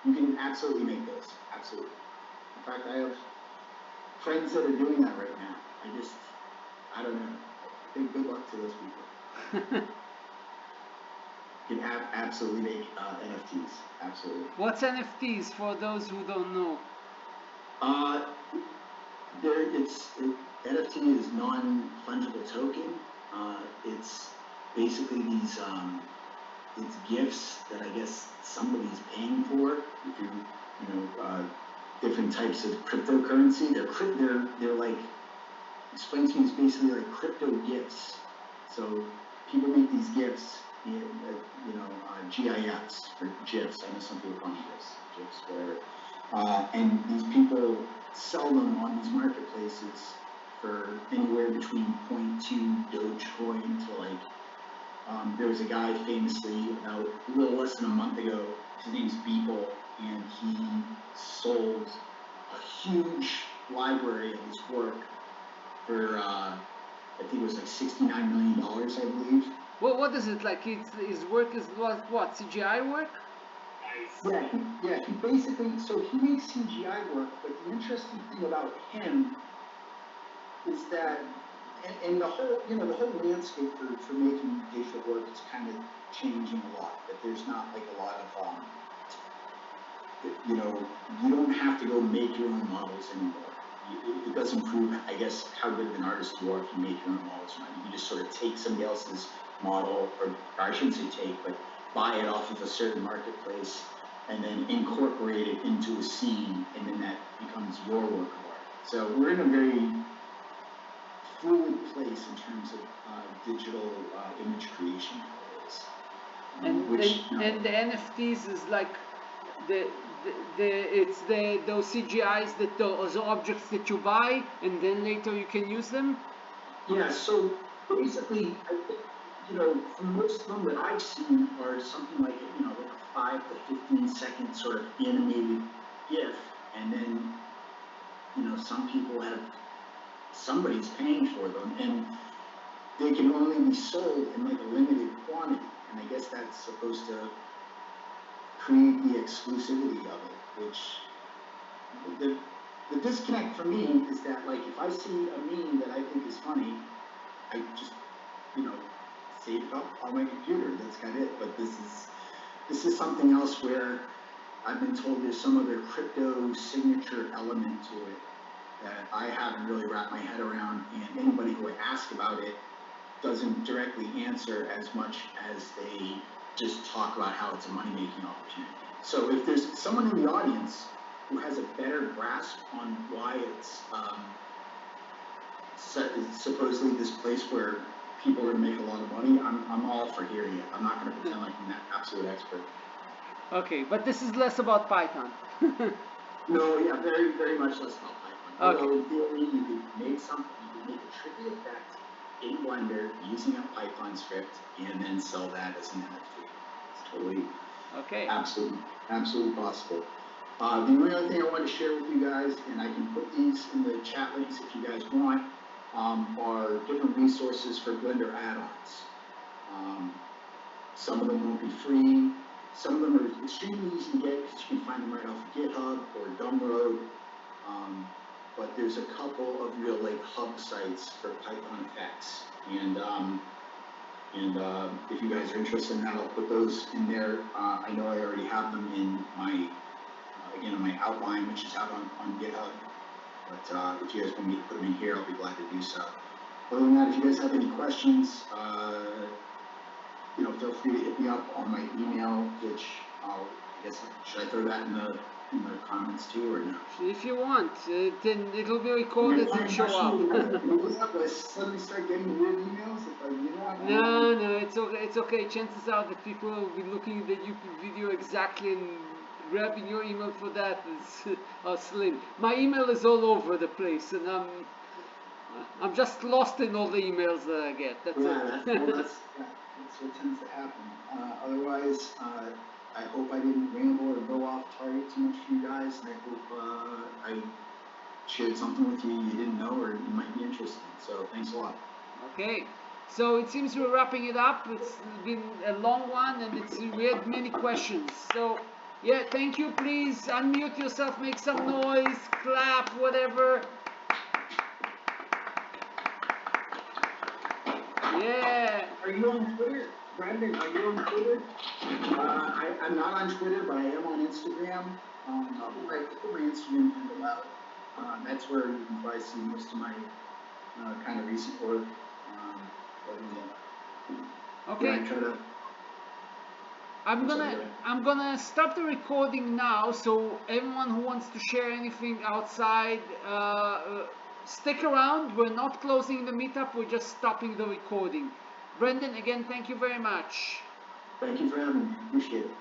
You can absolutely make those, absolutely. In fact, I have friends that are doing that right now. I don't know. I think good luck to those people. You can absolutely make NFTs, absolutely.
What's NFTs for those who don't know?
NFT is non-fungible token. It's basically these it's gifts that I guess somebody's paying for. If different types of cryptocurrency. They're like, explain to me, it's basically like crypto gifts. So people make these gifts. GIFs or GIFs. I know some people call them GIFs, whatever. And these people sell them on these marketplaces for anywhere between 0.2 Dogecoin to like. There was a guy famously about a little less than a month ago. His name's Beeple, and he sold a huge library of his work for I think it was like $69 million, I believe.
Well, what is it like? His work is what? CGI work?
Yeah, he basically, so he makes CGI work, but the interesting thing about him is that, and the whole landscape for making digital work is kind of changing a lot, that there's not like a lot of, you don't have to go make your own models anymore. It doesn't prove, I guess, how good of an artist you are if you make your own models. You can just sort of take somebody else's model, or I shouldn't say take, but buy it off of a certain marketplace and then incorporate it into a scene, and then that becomes your work of art. So we're in a very fluid place in terms of digital image creation nowadays.
And the NFTs is like those CGIs, those objects that you buy and then later you can use them.
Yeah. So basically, I think, for most of them that I've seen are something like, like a 5 to 15 second sort of animated GIF, and then, some people somebody's paying for them, and they can only be sold in like a limited quantity, and I guess that's supposed to create the exclusivity of it, which the disconnect for me is that, like, if I see a meme that I think is funny, I just, save it up on my computer. That's kind of it. But this is something else where I've been told there's some other crypto signature element to it that I haven't really wrapped my head around, and anybody who I ask about it doesn't directly answer as much as they just talk about how it's a money-making opportunity. So if there's someone in the audience who has a better grasp on why it's supposedly this place where people are going to make a lot of money, I'm all for hearing it. I'm not going to pretend like I'm that absolute expert.
Okay, but this is less about Python.
No, yeah, very, very much less about Python. Although in theory, you could make something, you could make a trippy effect in Blender using a Python script and then sell that as an NFT. It's totally, absolutely possible. The only other thing I wanted to share with you guys, and I can put these in the chat links if you guys want, are different resources for Blender add-ons. Some of them won't be free. Some of them are extremely easy to get because you can find them right off of GitHub or Gumroad. But there's a couple of real like hub sites for Python effects. And if you guys are interested in that, I'll put those in there. I know I already have them in my, again, in my outline, which is out on GitHub. But if you guys want me to put them in here, I'll be glad to do so. Other than that, if you guys have any questions, feel free to hit me up on my email, which I guess, should I throw that in the comments too, or no?
If you want, then it'll be recorded and show up.
Will I suddenly start getting weird emails if I
No, it's okay. It's okay. Chances are that people will be looking at the YouTube video exactly and grabbing your email for that is slim. My email is all over the place, and I'm just lost in all the emails that I get. That's it.
That's what tends to happen. Otherwise, I hope I didn't ramble or go off target too much for you guys, and I hope I shared something with you you didn't know or you might be interested in. So thanks a lot.
Okay, so it seems we're wrapping it up. It's been a long one, and we had many questions. So yeah, thank you. Please unmute yourself, make some noise, clap, whatever. Yeah.
Are you on Twitter? Brandon, are you on Twitter? I'm not on Twitter, but I am on Instagram. I'll put my Instagram handle out. That's where you can probably see most of my kind of recent work.
Okay.
Yeah, I try to...
I'm gonna stop the recording now, so everyone who wants to share anything outside, stick around. We're not closing the meetup, we're just stopping the recording. Brendan, again, thank you very much.
Thank you for having me. Appreciate it.